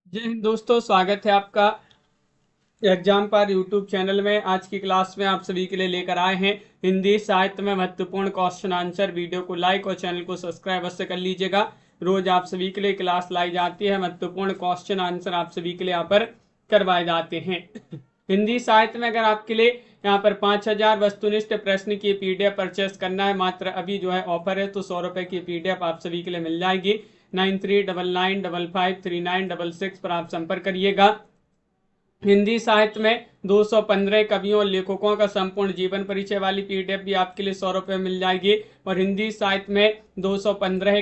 जय हिंद दोस्तों, स्वागत है आपका एग्जाम पर यूट्यूब चैनल में। आज की क्लास में आप सभी के लिए लेकर आए हैं हिंदी साहित्य में महत्वपूर्ण क्वेश्चन आंसर। वीडियो को लाइक और चैनल को सब्सक्राइब अवश्य कर लीजिएगा। रोज आप सभी के लिए क्लास लाई जाती है, महत्वपूर्ण क्वेश्चन आंसर आप सभी के लिए यहाँ पर करवाए जाते हैं। हिंदी साहित्य में अगर आपके लिए यहाँ पर 5000 वस्तुनिष्ठ प्रश्न की पीडीएफ परचेस करना है, मात्र अभी जो है ऑफर है, तो 100 रुपए की पीडीएफ आप सभी के लिए मिल जाएगी। 9399553966 पर आप संपर्क करिएगा। हिंदी साहित्य में 215 कवियों और लेखकों का संपूर्ण जीवन परिचय वाली पीडीएफ भी आपके लिए 100 रुपये में मिल जाएगी। और हिंदी साहित्य में 215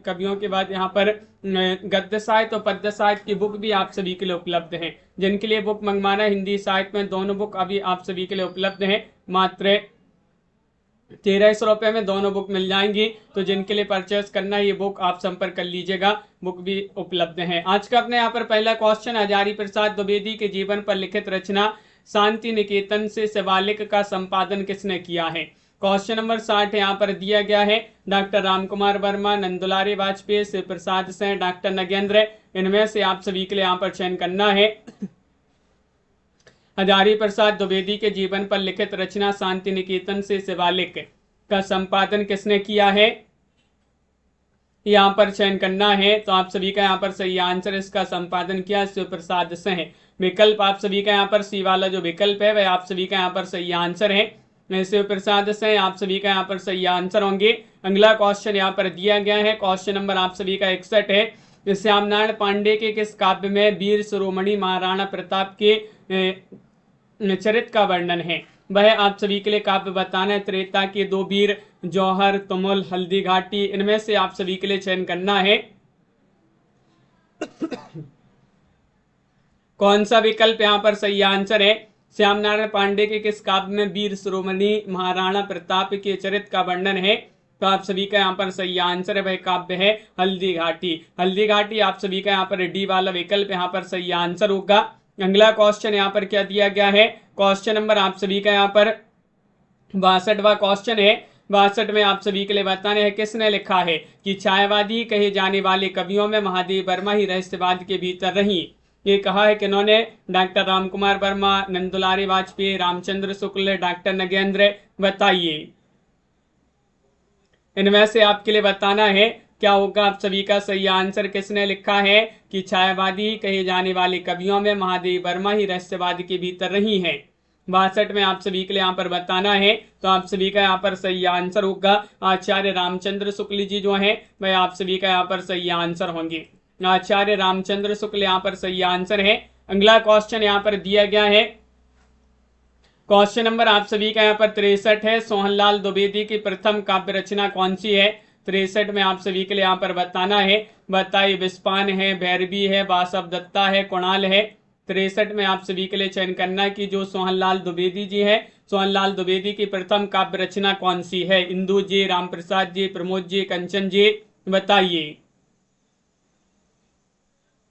कवियों के बाद यहाँ पर गद्य साहित्य और पद्य साहित्य की बुक भी आप सभी के लिए उपलब्ध है। जिनके लिए बुक मंगवाना है, हिंदी साहित्य में दोनों बुक अभी आप सभी के लिए उपलब्ध है, मात्र 1300 रुपये में दोनों बुक मिल जाएंगी। तो जिनके लिए परचेस करना है, ये बुक आप संपर्क कर लीजिएगा, बुक भी उपलब्ध है। आज का अपने यहाँ पर पहला क्वेश्चन, हजारी प्रसाद द्विवेदी के जीवन पर लिखित रचना शांति निकेतन से शिवालिक का संपादन किसने किया है। क्वेश्चन नंबर 60 यहाँ पर दिया गया है। डॉक्टर रामकुमार वर्मा, नंदुलारी वाजपेयी, शिव प्रसाद सिंह, डॉक्टर नगेंद्र, इनमें से आप सभी के लिए यहाँ पर चयन करना है। हजारी प्रसाद द्विवेदी के जीवन पर लिखित रचना शांति निकेतन से शिवालिक का संपादन किसने किया है, यहाँ पर चयन करना है। तो आप सभी का यहाँ पर सही आंसर, इसका संपादन किया शिव प्रसाद सिंह। विकल्प आप सभी का यहाँ पर सी वाला जो विकल्प है वह आप सभी का यहाँ पर सही आंसर है। शिव प्रसाद सिंह आप सभी का यहाँ पर सही आंसर होंगे। अगला क्वेश्चन यहाँ पर दिया गया है। क्वेश्चन नंबर आप सभी का 61 है। श्यामनारायण पांडे के किस काव्य में वीर शिरोमणि महाराणा प्रताप के चरित्र का वर्णन है। वह आप सभी के लिए काव्य बताना है। त्रेता के दो वीर, जौहर, तुमुल, हल्दी घाटी, इनमें से आप सभी के लिए चयन करना है। कौन सा विकल्प यहाँ पर सही आंसर है। श्यामनारायण पांडे के किस काव्य में वीर शिरोमणि महाराणा प्रताप के चरित्र का वर्णन है। तो आप सभी का यहाँ पर सही आंसर है, वह काव्य है हल्दी घाटी। हल्दी घाटी आप सभी का यहाँ पर डी वाला विकल्प यहाँ पर सही आंसर होगा। अगला क्वेश्चन यहाँ पर क्या दिया गया है। क्वेश्चन नंबर आप सभी का यहाँ पर 62वां क्वेश्चन है। 62 में आप सभी के लिए बताने हैं किसने लिखा है कि छायावादी कहे जाने वाले कवियों में महादेव वर्मा ही रहस्यवाद के भीतर रही। ये कहा है किन्होंने। डॉक्टर रामकुमार वर्मा, नंदुलारी वाजपेयी, रामचंद्र शुक्ल, डॉक्टर नगेंद्र, बताइए। इनमें से आपके लिए बताना है क्या होगा आप सभी का सही आंसर। किसने लिखा है कि छायावादी कहे जाने वाले कवियों में महादेव वर्मा ही रहस्यवाद के भीतर रही है। 62 में आप सभी के लिए यहाँ पर बताना है। तो आप सभी का यहाँ पर सही आंसर होगा आचार्य रामचंद्र शुक्ल जी जो है वह आप सभी का यहाँ पर सही आंसर होंगे। आचार्य रामचंद्र शुक्ल यहाँ पर सही आंसर है। अगला क्वेश्चन यहाँ पर दिया गया है। क्वेश्चन नंबर आप सभी का यहाँ पर 63 है। सोहनलाल द्विवेदी की प्रथम काव्य रचना कौन सी है। 63 में आप सभी के लिए यहाँ पर बताना है। बताइए, विस्पान है, भैरवी है, वासव दत्ता है, कुणाल है। 63 में आप सभी के लिए चयन करना कि जो सोहनलाल द्विवेदी जी है, सोहनलाल द्विवेदी की प्रथम काव्य रचना कौन सी है। इंदु जी, रामप्रसाद जी, प्रमोद जी, कंचन जी, बताइए।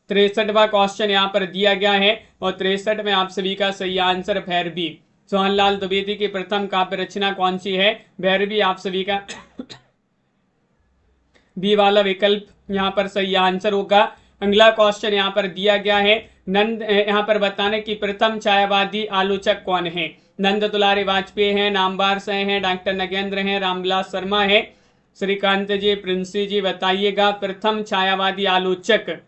63वां क्वेश्चन यहाँ पर दिया गया है और 63 में आप सभी का सही आंसर भैरवी। सोहनलाल द्विवेदी की प्रथम काव्य रचना कौन सी है, भैरवी आप सभी का बी वाला विकल्प यहाँ पर सही आंसर होगा। अगला क्वेश्चन यहाँ पर दिया गया है। नंद यहाँ पर बताने की प्रथम छायावादी आलोचक कौन है। नंद दुलारी वाजपेयी हैं, नामवार सिंह हैं, डॉक्टर नगेंद्र हैं, रामविलास शर्मा है, श्रीकांत जी, प्रिंसी जी, बताइएगा प्रथम छायावादी आलोचक।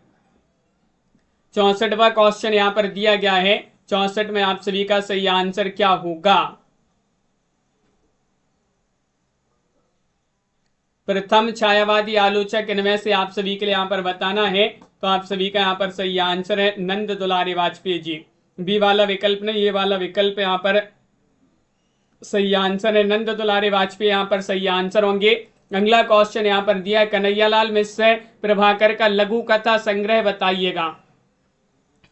64वां क्वेश्चन यहाँ पर दिया गया है। 64 में आप सभी का सही आंसर क्या होगा। प्रथम छायावादी आलोचक, इनमें से आप सभी के लिए यहाँ पर बताना है। तो आप सभी का यहाँ पर सही आंसर है नंद दुलारी वाजपेयी जी। बी वाला विकल्प नहीं, ये वाला विकल्प यहाँ पर सही आंसर है। नंद दुलारी वाजपेयी यहाँ पर सही आंसर होंगे। अगला क्वेश्चन यहाँ पर दिया है। कन्हैयालाल मिश्र प्रभाकर का लघु कथा संग्रह बताइएगा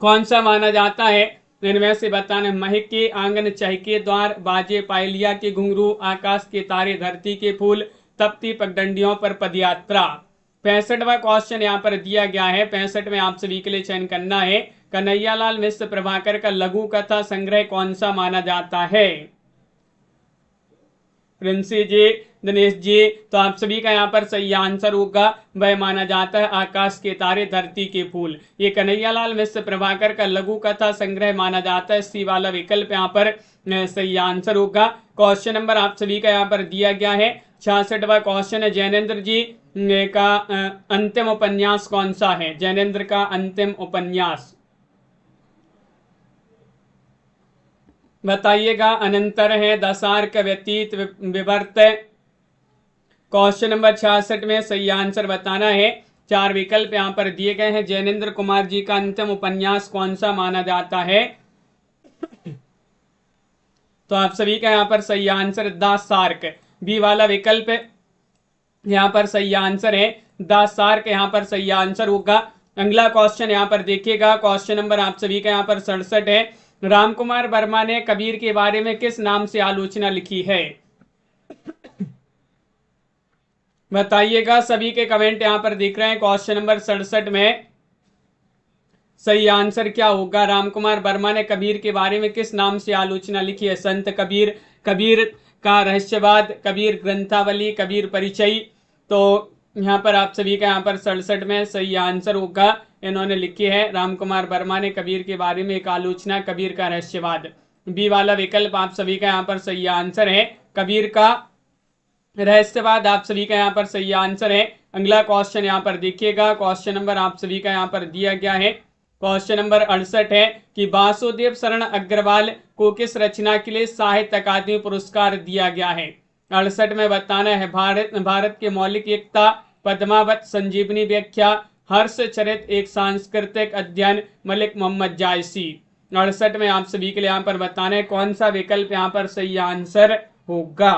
कौन सा माना जाता है। इनमें से बताना, महके आंगन चहके द्वार, बाजे पायलिया के घुंघरू, आकाश के तारे, धरती के फूल, तपती पगडंडियों पर पदयात्रा। 65वां क्वेश्चन यहाँ पर दिया गया है। 65 में आप सभी के लिए चयन करना है। कन्हैयालाल मिश्र प्रभाकर का लघु कथा संग्रह कौन सा माना जाता है। प्रिंसी जी, दिनेश जी, तो आप सभी का यहाँ पर सही आंसर होगा वह माना जाता है आकाश के तारे धरती के फूल। ये कन्हैयालाल मिश्र प्रभाकर का लघु कथा संग्रह माना जाता है। सी वाला विकल्प यहाँ पर सही आंसर होगा। क्वेश्चन नंबर आप सभी का यहाँ पर दिया गया है 66वां क्वेश्चन है, जैनेन्द्र जी का अंतिम उपन्यास कौन सा है? जैनेन्द्र का अंतिम उपन्यास बताइएगा। अनंतर है, दशार्क, व्यतीत, विवर्त। क्वेश्चन नंबर 66 में सही आंसर बताना है। 4 विकल्प यहाँ पर दिए गए हैं। जैनेन्द्र कुमार जी का अंतिम उपन्यास कौन सा माना जाता है? तो आप सभी का यहाँ पर सही आंसर द शार्क, बी वाला विकल्प यहाँ पर सही आंसर है। द शार्क यहाँ पर सही आंसर होगा। अगला क्वेश्चन यहाँ पर देखिएगा। क्वेश्चन नंबर आप सभी का यहाँ पर 67 है, रामकुमार वर्मा ने कबीर के बारे में किस नाम से आलोचना लिखी है? बताइएगा। सभी के कमेंट यहां पर दिख रहे हैं। क्वेश्चन नंबर 67 में सही आंसर क्या होगा? रामकुमार वर्मा ने कबीर के बारे में किस नाम से आलोचना लिखी है? संत कबीर, कबीर का रहस्यवाद, कबीर ग्रंथावली, कबीर परिचय। तो यहाँ पर आप सभी का यहाँ पर 67 में सही आंसर होगा। इन्होंने लिखी है रामकुमार वर्मा ने कबीर के बारे में एक आलोचना, कबीर का रहस्यवाद। बी वाला विकल्प आप सभी का यहाँ पर सही आंसर है, कबीर का रहस्यवाद आप सभी का यहाँ पर सही आंसर है। अगला क्वेश्चन यहाँ पर देखिएगा। क्वेश्चन नंबर आप सभी का यहाँ पर दिया गया है। क्वेश्चन नंबर 68 है कि वासुदेव शरण अग्रवाल को किस रचना के लिए साहित्य अकादमी पुरस्कार दिया गया है? 68 में बताना है, भारत के मौलिक एकता, पद्मावत, संजीवनी व्याख्या, हर्ष चरित, एक सांस्कृतिक अध्ययन, मलिक मोहम्मद जायसी। 68 में आप सभी के लिए यहाँ पर बताना है कौन सा विकल्प यहाँ पर सही आंसर होगा।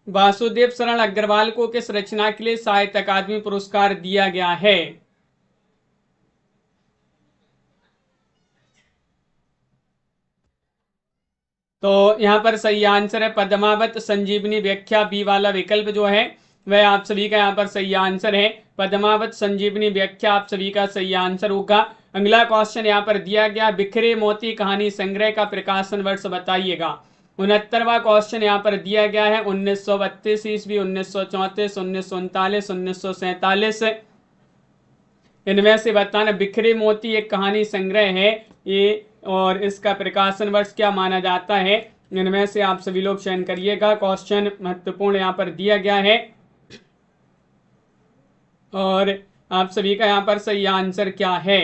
वासुदेव शरण अग्रवाल को किस रचना के लिए साहित्य अकादमी पुरस्कार दिया गया है? तो यहाँ पर सही आंसर है पद्मावत संजीवनी व्याख्या, बी वाला विकल्प जो है वह आप सभी का यहाँ पर सही आंसर है। पद्मावत संजीवनी व्याख्या आप सभी का सही आंसर होगा। अगला क्वेश्चन यहाँ पर दिया गया, बिखरे मोती कहानी संग्रह का प्रकाशन वर्ष बताइएगा। 69वां क्वेश्चन यहाँ पर दिया गया है 1932 ईस्वी, 1934, 1939, 1947। इनमें से बताना। बिखरे मोती एक कहानी संग्रह है ये, और इसका प्रकाशन वर्ष क्या माना जाता है? इनमें से आप सभी लोग चयन करिएगा। क्वेश्चन महत्वपूर्ण यहाँ पर दिया गया है और आप सभी का यहाँ पर सही आंसर क्या है?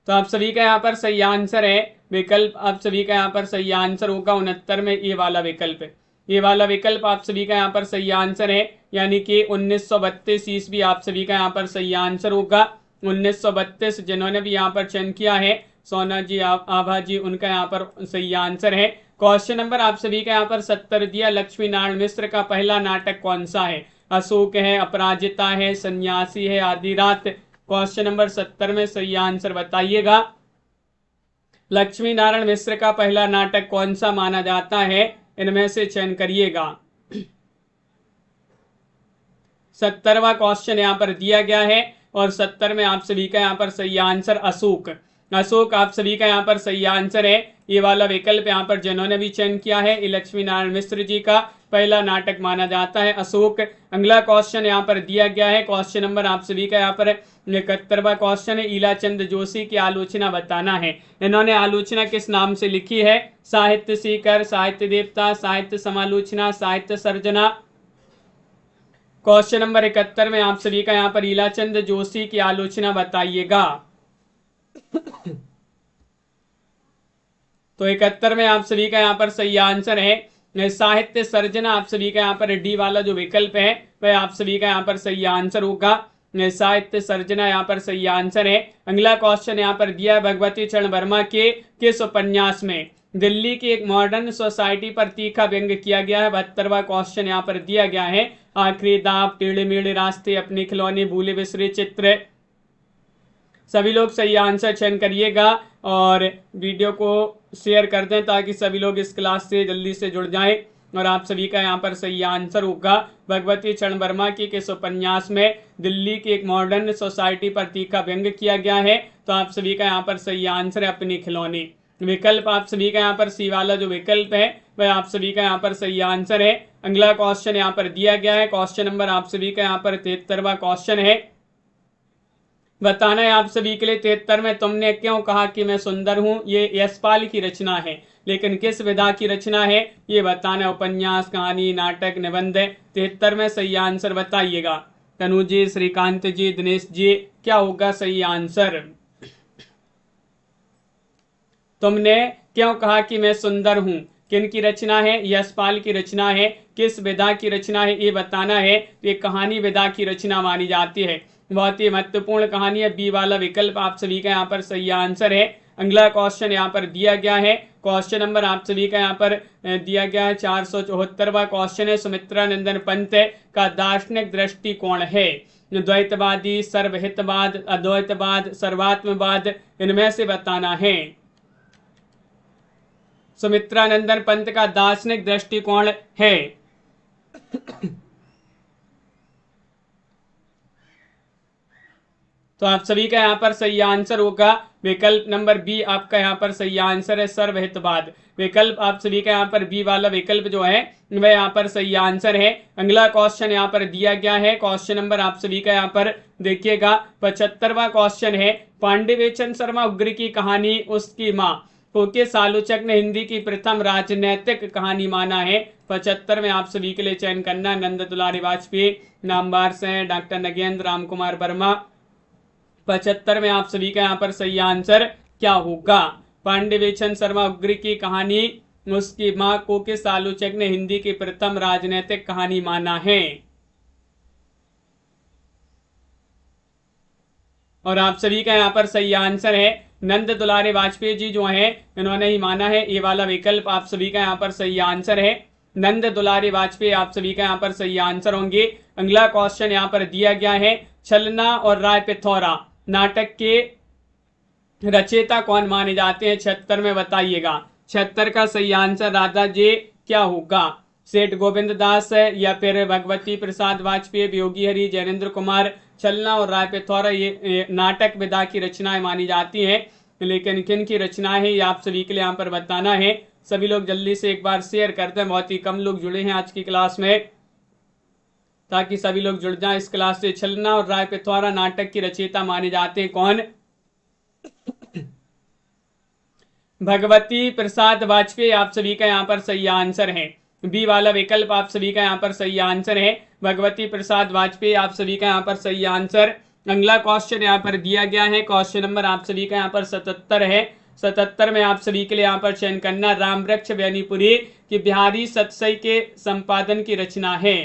तो आप सभी का यहाँ पर सही आंसर है विकल्प, आप सभी का यहाँ पर सही आंसर होगा 69 में ये वाला विकल्प। ये वाला विकल्प आप सभी का यहाँ पर सही आंसर है, यानी कि 1932 ईस्वी आप सभी का यहाँ पर सही आंसर होगा। 1932 जिन्होंने भी यहाँ पर चयन किया है, सोना जी, आभा जी, उनका यहाँ पर सही आंसर है। क्वेश्चन नंबर आप सभी का यहाँ पर 70 दिया, लक्ष्मी नारायण मिश्र का पहला नाटक कौन सा है? अशोक है, अपराजिता है, सन्यासी है, आधी रात। क्वेश्चन नंबर 70 में सही आंसर बताइएगा। लक्ष्मी नारायण मिश्र का पहला नाटक कौन सा माना जाता है? इनमें से चयन करिएगा। 70वां क्वेश्चन यहाँ पर दिया गया है और 70 में आप सभी का यहाँ पर सही आंसर अशोक। अशोक आप सभी का यहाँ पर सही आंसर है। ये वाला विकल्प यहाँ पर जिन्होंने भी चयन किया है, लक्ष्मी नारायण मिश्र जी का पहला नाटक माना जाता है अशोक। अगला क्वेश्चन यहाँ पर दिया गया है। क्वेश्चन नंबर आप सभी का यहाँ पर 71वां क्वेश्चन है, ईलाचंद जोशी की आलोचना बताना है। इन्होंने आलोचना किस नाम से लिखी है? साहित्य सीकर, साहित्य देवता, साहित्य समालोचना, साहित्य सर्जना। क्वेश्चन नंबर 71 में आप सभी का यहाँ पर ईलाचंद जोशी की आलोचना बताइएगा। तो 71 में आप सभी का यहाँ पर सही आंसर है साहित्य सर्जना। आप सभी का यहाँ पर डी वाला जो विकल्प है वह आप सभी का यहाँ पर सही आंसर होगा। साहित्य सर्जना यहाँ पर सही आंसर है। अगला क्वेश्चन यहाँ पर दिया है, भगवती चरण वर्मा के किस उपन्यास में दिल्ली की एक मॉडर्न सोसाइटी पर तीखा व्यंग्य किया गया है? 72वां क्वेश्चन यहाँ पर दिया गया है, आखिरी दाव, टेढ़े मेढ़े रास्ते, अपने खिलौने, भूले बिसरे चित्र। सभी लोग सही आंसर चयन करिएगा और वीडियो को शेयर कर दें ताकि सभी लोग इस क्लास से जल्दी से जुड़ जाएं। और आप सभी का यहाँ पर सही आंसर होगा, भगवती चरण वर्मा की किस उपन्यास में दिल्ली की एक मॉडर्न सोसाइटी पर तीखा व्यंग्य किया गया है? तो आप सभी का यहाँ पर सही आंसर है अपने खिलौने। विकल्प आप सभी का यहाँ पर सी वाला जो विकल्प है वह आप सभी का यहाँ पर सही आंसर है। अगला क्वेश्चन यहाँ पर दिया गया है, क्वेश्चन नंबर आप सभी का यहाँ पर 73वां क्वेश्चन है। बताना है आप सभी के लिए 73 में, तुमने क्यों कहा कि मैं सुंदर हूं। ये यशपाल की रचना है, लेकिन किस विधा की रचना है ये बताना। उपन्यास, कहानी, नाटक, निबंध। 73 में सही आंसर बताइएगा। तनु जी, श्रीकांत जी, दिनेश जी, क्या होगा सही आंसर। तुमने क्यों कहा कि मैं सुंदर हूं किन की रचना है, यशपाल की रचना है। किस विधा की रचना है ये बताना है। तो ये कहानी विधा की रचना मानी जाती है। बहुत ही महत्वपूर्ण कहानी है। बी वाला विकल्प आप सभी का यहाँ पर सही आंसर है। अगला क्वेश्चन यहाँ पर दिया गया है, क्वेश्चन नंबर आप सभी का यहाँ पर दिया गया है 474वां क्वेश्चन है। सुमित्रा नंदन पंत का दार्शनिक दृष्टिकोण है द्वैतवादी, सर्वहितवाद, अद्वैतवाद, सर्वात्मवाद, इनमें से बताना है। सुमित्रानंदन पंत का दार्शनिक दृष्टिकोण है तो आप सभी का यहाँ पर सही आंसर होगा विकल्प नंबर बी। आपका यहाँ पर सही आंसर है सर्वहितवाद। विकल्प आप सभी का यहाँ पर बी वाला विकल्प जो है वह यहाँ पर सही आंसर है। अगला क्वेश्चन यहाँ पर दिया गया है, क्वेश्चन नंबर आप सभी का यहाँ पर देखिएगा 75वां क्वेश्चन है। पांडिवेचन शर्मा उग्र की कहानी उसकी माँ को किस आलोचक ने हिंदी की प्रथम राजनैतिक कहानी माना है। 75 में आप सभी के लिए चयन करना। नंद दुलारी वाजपेयी, नामवार से डॉक्टर नगेंद्र राम कुमार वर्मा। 75 में आप सभी का यहाँ पर सही आंसर क्या होगा। पांडिवेचन शर्मा उग्र की कहानी उसकी माँ को किस आलोचक ने हिंदी की प्रथम राजनैतिक कहानी माना है। और आप सभी का यहाँ पर सही आंसर है नंद दुलारे वाजपेयी जी जो हैं इन्होंने ही माना है। ये वाला विकल्प आप सभी का यहाँ पर सही आंसर है। नंद दुलारे वाजपेयी आप सभी का यहाँ पर सही आंसर होंगे। अगला क्वेश्चन यहाँ पर दिया गया है, छलना और राय पिथौरा नाटक के रचयिता कौन माने जाते हैं। 76 में बताइएगा। 76 का सही आंसर राधा जी क्या होगा। सेठ गोविंद दास या फिर भगवती प्रसाद वाजपेयी, योगी हरि, जैनेन्द्र कुमार। छलना और राय पिथौरा ये नाटक विधा की रचनाएं मानी जाती हैं, लेकिन किन की रचना है ये आप सभी के लिए यहाँ पर बताना है। सभी लोग जल्दी से एक बार शेयर करते हैं, बहुत ही कम लोग जुड़े हैं आज की क्लास में, ताकि सभी लोग जुड़ जाएं इस क्लास से। छलना और राय पिथौरा नाटक की रचयिता माने जाते हैं कौन। भगवती प्रसाद वाजपेयी आप सभी का यहाँ पर सही आंसर है। बी वाला विकल्प आप सभी का यहाँ पर सही आंसर है। भगवती प्रसाद वाजपेयी आप सभी का यहाँ पर सही आंसर। अगला क्वेश्चन यहाँ पर दिया गया है, क्वेश्चन नंबर आप सभी का यहाँ पर 77 है। 77 में आप सभी के लिए यहाँ पर चयन करना। रामवृक्ष बैनीपुरी की बिहारी सतसई के संपादन की रचना है।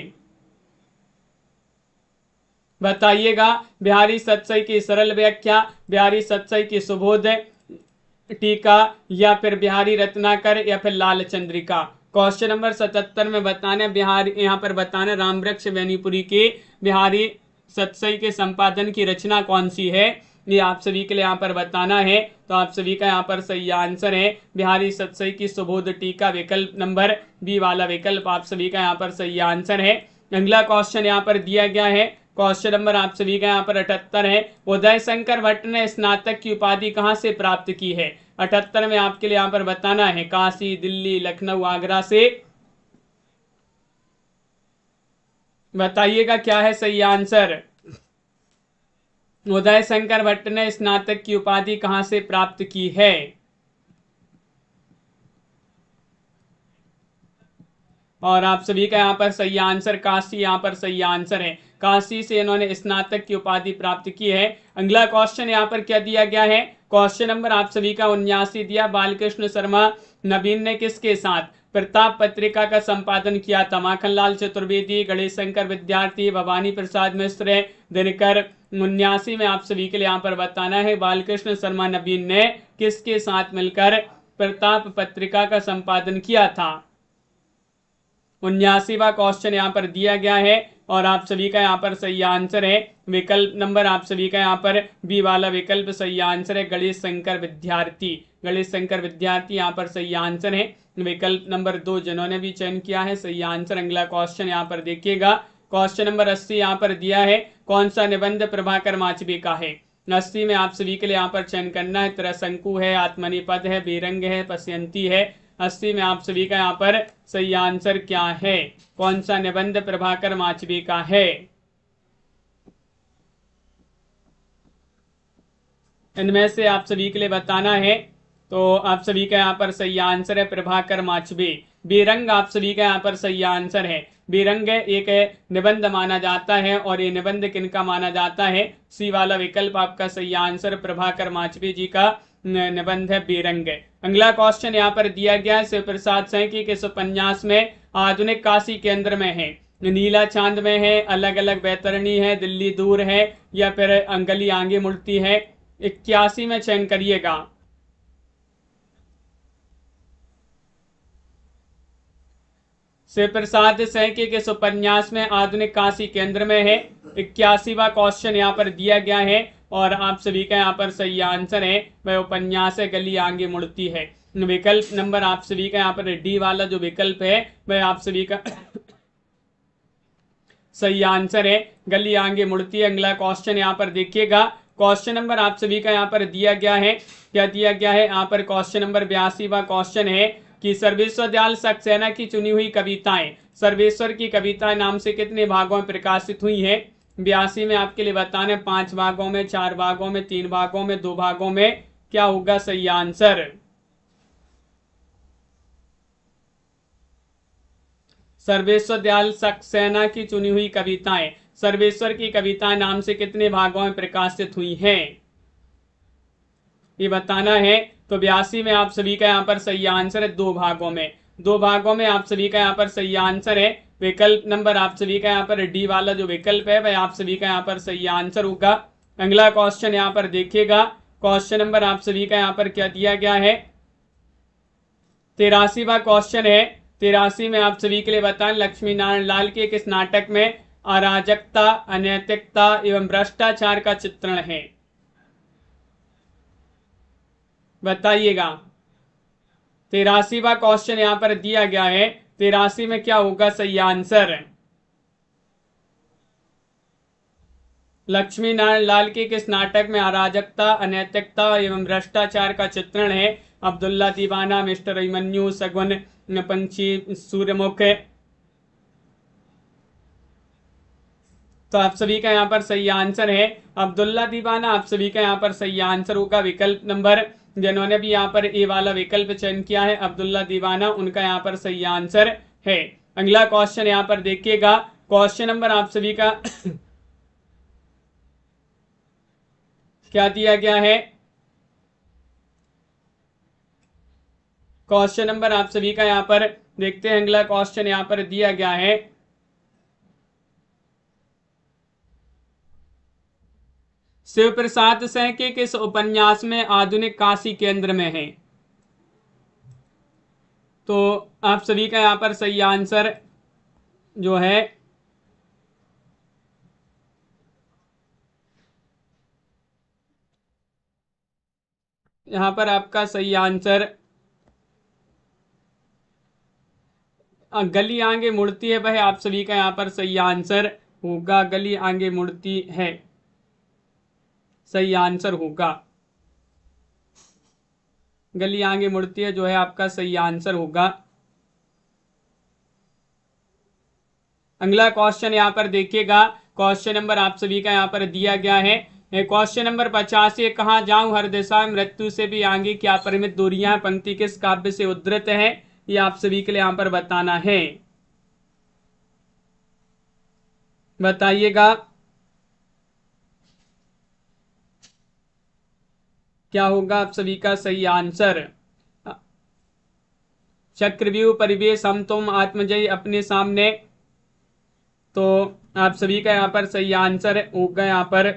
बताइएगा। बिहारी सतसई की सरल व्याख्या, बिहारी सतसई की सुबोध टीका, या फिर बिहारी रत्नाकर, या फिर लाल चंद्रिका। क्वेश्चन नंबर 77 में बताना बिहार यहाँ पर बताना रामवृक्ष बैनीपुरी के बिहारी सतसई के संपादन की रचना कौन सी है, ये आप सभी के लिए यहाँ पर बताना है। तो आप सभी का यहाँ पर सही आंसर है बिहारी सतसई की सुबोध टीका, विकल्प नंबर बी वाला विकल्प आप सभी का यहाँ पर सही आंसर है। अगला क्वेश्चन यहाँ पर दिया गया है, क्वेश्चन नंबर आप सभी का यहाँ पर 78 है। उदय शंकर भट्ट ने स्नातक की उपाधि कहाँ से प्राप्त की है। 78 में आपके लिए यहाँ पर बताना है काशी, दिल्ली, लखनऊ, आगरा से। बताइएगा क्या है सही आंसर। उदय शंकर भट्ट ने स्नातक की उपाधि कहाँ से प्राप्त की है। और आप सभी का यहाँ पर सही आंसर काशी यहाँ पर सही आंसर है। काशी से इन्होंने स्नातक की उपाधि प्राप्त की है। अगला क्वेश्चन यहाँ पर क्या दिया गया है, क्वेश्चन नंबर आप सभी का 79 दिया। बालकृष्ण शर्मा नवीन ने किसके साथ प्रताप पत्रिका का संपादन किया था। माखनलाल चतुर्वेदी, गणेश शंकर विद्यार्थी, भवानी प्रसाद मिश्र, दिनकर। 79 में आप सभी के लिए यहाँ पर बताना है बालकृष्ण शर्मा नवीन ने किसके साथ मिलकर प्रताप पत्रिका का संपादन किया था। 79वां क्वेश्चन यहाँ पर दिया गया है और आप सभी का यहाँ पर सही आंसर है विकल्प नंबर आप सभी का यहाँ पर बी वाला विकल्प सही आंसर है गणेश शंकर विद्यार्थी। गणेश शंकर विद्यार्थी यहाँ पर सही आंसर है। विकल्प नंबर 2 जिन्होंने भी चयन किया है सही आंसर। अगला क्वेश्चन यहाँ पर देखिएगा, क्वेश्चन नंबर 80 यहाँ पर दिया है कौन सा निबंध प्रभाकर माचबे का है। अस्सी में आप सभी के लिए यहाँ पर चयन करना है। त्रिशंकु है, आत्मनिपद है, बेरंग है, पश्यंती है। 80 में आप सभी का यहाँ पर सही आंसर क्या है? कौन सा निबंध प्रभाकर माचवी का है? इनमें से आप सभी के लिए बताना है। तो आप सभी का यहाँ पर सही आंसर है प्रभाकर माचवी। बेरंग आप सभी का यहाँ पर सही आंसर है। बेरंग एक निबंध माना जाता है, और ये निबंध किनका माना जाता है? सी वाला विकल्प आपका सही आंसर प्रभाकर माचवी जी का निबंध है बेरंग। अगला क्वेश्चन यहाँ पर दिया गया है, शिव प्रसाद सैंकी के उपन्यास में आधुनिक काशी केंद्र में है, नीला चांद में है, अलग अलग बैतरणी है, दिल्ली दूर है, या फिर अंगली आगे मुड़ती है? 81 में चयन करिएगा। शिव प्रसाद सैंकी के उपन्यास में आधुनिक काशी केंद्र में है। 81वां क्वेश्चन यहाँ पर दिया गया है, और आप सभी का यहाँ पर सही आंसर है वह उपन्यास है गली आगे मुड़ती है। विकल्प नंबर आप सभी का यहाँ पर डी वाला जो विकल्प है वह आप सभी का सही आंसर है, गली आगे मुड़ती है। अगला क्वेश्चन यहाँ पर देखिएगा। क्वेश्चन नंबर आप सभी का यहाँ पर दिया गया है, क्या दिया गया है यहाँ पर? क्वेश्चन नंबर 82वां क्वेश्चन है कि सर्वेश्वर दयाल सक्सेना की चुनी हुई कविताएं सर्वेश्वर की कविताएं नाम से कितने भागों में प्रकाशित हुई है? 82 में आपके लिए बताना है 5 भागों में, 4 भागों में, 3 भागों में, 2 भागों में। क्या होगा सही आंसर? सर्वेश्वर दयाल सक्सेना की चुनी हुई कविताएं सर्वेश्वर की कविताएं नाम से कितने भागों में प्रकाशित हुई हैं, ये बताना है। तो 82 में आप सभी का यहाँ पर सही आंसर है 2 भागों में। 2 भागों में आप सभी का यहाँ पर सही आंसर है। विकल्प नंबर आप सभी का यहाँ पर डी वाला जो विकल्प है वह आप सभी का यहाँ पर सही आंसर होगा। अगला क्वेश्चन यहाँ पर देखिएगा। क्वेश्चन नंबर आप सभी का यहाँ पर क्या दिया गया है? 83वां क्वेश्चन है। 83 में आप सभी के लिए बताएं, लक्ष्मी नारायण लाल के किस नाटक में अराजकता, अनैतिकता एवं भ्रष्टाचार का चित्रण है? बताइएगा। 83वां क्वेश्चन यहाँ पर दिया गया है। 83 में क्या होगा सही आंसर? लक्ष्मी नारायण लाल के किस नाटक में अराजकता, अनैतिकता एवं भ्रष्टाचार का चित्रण है? अब्दुल्ला दीवाना, मिस्टर अभिमन्यु, सगुन, पंछी, सूर्यमुख। तो आप सभी का यहाँ पर सही आंसर है अब्दुल्ला दीवाना। आप सभी का यहाँ पर सही आंसर होगा। विकल्प नंबर जिन्होंने भी यहाँ पर ए वाला विकल्प चयन किया है अब्दुल्ला दीवाना, उनका यहाँ पर सही आंसर है। अगला क्वेश्चन यहाँ पर देखिएगा। क्वेश्चन नंबर आप सभी का क्या दिया गया है? क्वेश्चन नंबर आप सभी का यहाँ पर देखते हैं। अगला क्वेश्चन यहाँ पर दिया गया है, शिव प्रसाद सैंकी किस उपन्यास में आधुनिक काशी केंद्र में है? तो आप सभी का यहाँ पर सही आंसर जो है यहाँ पर आपका सही आंसर गली आगे मुड़ती है, वह आप सभी का यहाँ पर सही आंसर होगा। गली आगे मुड़ती है सही आंसर होगा। गली आगे मुड़ती है जो है आपका सही आंसर होगा। अगला क्वेश्चन यहाँ पर देखिएगा। क्वेश्चन नंबर आप सभी का यहाँ पर दिया गया है। क्वेश्चन नंबर 85, कहाँ जाऊं हर दिशा में मृत्यु से भी आगे क्या अपरिमित दूरियां, पंक्ति किस काव्य से उद्धृत है? ये आप सभी के लिए यहाँ पर बताना है। बताइएगा क्या होगा आप सभी का सही आंसर? चक्रव्यूह, परिवेश, हम तुम, आत्मजयी, अपने सामने। तो आप सभी का यहाँ पर सही आंसर होगा यहाँ पर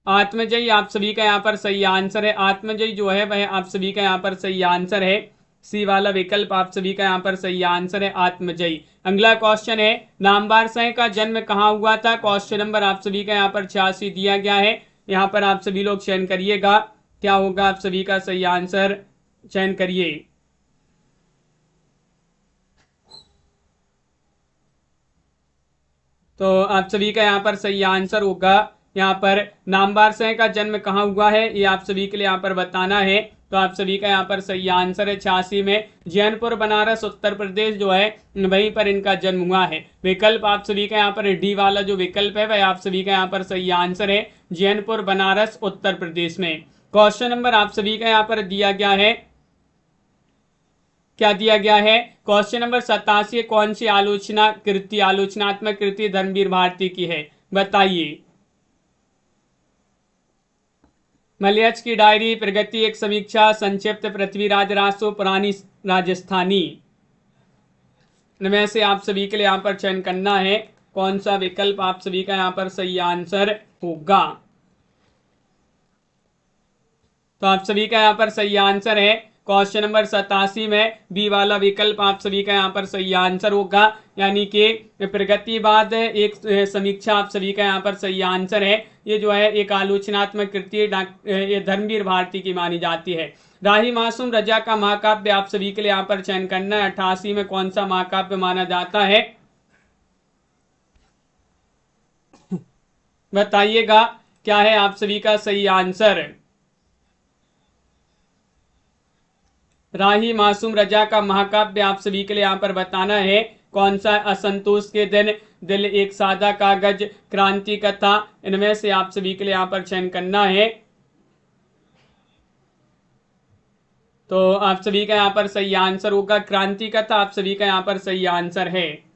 आत्मजयी। आप सभी का यहाँ पर सही आंसर है। आत्मजयी जो है वह आप सभी का यहाँ पर सही आंसर है। सी वाला विकल्प आप सभी का यहाँ पर सही आंसर है आत्मजयी। अगला क्वेश्चन है, नामवर सिंह का जन्म कहाँ हुआ था? क्वेश्चन नंबर आप सभी का यहाँ पर 86 दिया गया है। यहाँ पर आप सभी लोग चयन करिएगा, क्या होगा आप सभी का सही आंसर, चयन करिए। तो आप सभी का यहाँ पर सही आंसर होगा यहाँ पर नामवर सिंह का जन्म कहाँ हुआ है, ये आप सभी के लिए यहाँ पर बताना है। तो आप सभी का यहाँ पर सही आंसर है 86 में जैनपुर बनारस उत्तर प्रदेश जो है वहीं पर इनका जन्म हुआ है। विकल्प आप सभी का यहाँ पर डी वाला जो विकल्प है वह आप सभी का यहाँ पर सही आंसर है, जैनपुर बनारस उत्तर प्रदेश में। क्वेश्चन नंबर आप सभी का यहाँ पर दिया गया है, क्या दिया गया है, क्वेश्चन नंबर 87 कौन सी आलोचनात्मक कृति धर्मवीर भारती की है, बताइए। मलयच की डायरी, प्रगति एक समीक्षा, संक्षिप्त पृथ्वीराज रासो, पुरानी राजस्थानी। इनमें से आप सभी के लिए यहाँ पर चयन करना है कौन सा विकल्प आप सभी का यहाँ पर सही आंसर होगा। तो आप सभी का यहाँ पर सही आंसर है क्वेश्चन नंबर 87 में बी वाला विकल्प आप सभी का यहाँ पर सही आंसर होगा, यानी कि प्रगतिवाद एक समीक्षा आप सभी का यहाँ पर सही आंसर है। ये जो है एक आलोचनात्मक कृति ये धर्मवीर भारती की मानी जाती है। राही मासूम रजा का महाकाव्य आप सभी के लिए यहाँ पर चयन करना है, 88 में कौन सा महाकाव्य माना जाता है, बताइएगा क्या है आप सभी का सही आंसर। राही मासूम रजा का महाकाव्य आप सभी के लिए यहाँ पर बताना है कौन सा, असंतोष के दिन, दिल एक सादा कागज, क्रांति कथा। इनमें से आप सभी के लिए यहाँ पर चयन करना है। तो आप सभी का यहाँ पर सही आंसर होगा क्रांति कथा, आप सभी का यहाँ पर सही आंसर है।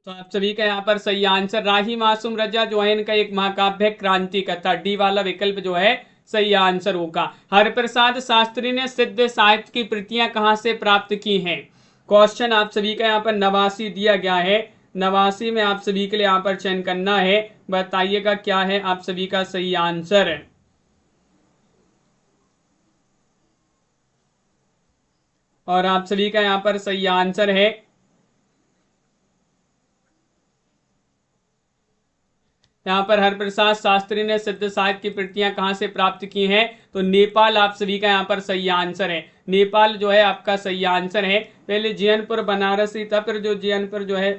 तो आप सभी का यहाँ पर सही आंसर राही मासूम रजा जो है इनका एक महाकाव्य है क्रांति कथा, डी वाला विकल्प जो है सही आंसर होगा। हरिप्रसाद शास्त्री ने सिद्ध साहित्य की प्रतियां कहां से प्राप्त की हैं, क्वेश्चन आप सभी का यहाँ पर 89 दिया गया है, 89 में आप सभी के लिए यहाँ पर चयन करना है, बताइएगा क्या है आप सभी का सही आंसर। और आप सभी का यहाँ पर सही आंसर है यहाँ पर हरिप्रसाद शास्त्री ने सिद्ध साहित्य की प्रतियां कहां से प्राप्त की हैं, तो नेपाल आप सभी का यहाँ पर सही आंसर है। नेपाल जो है आपका सही आंसर है। पहले जैनपुर बनारसी था, फिर जो जैनपुर जो है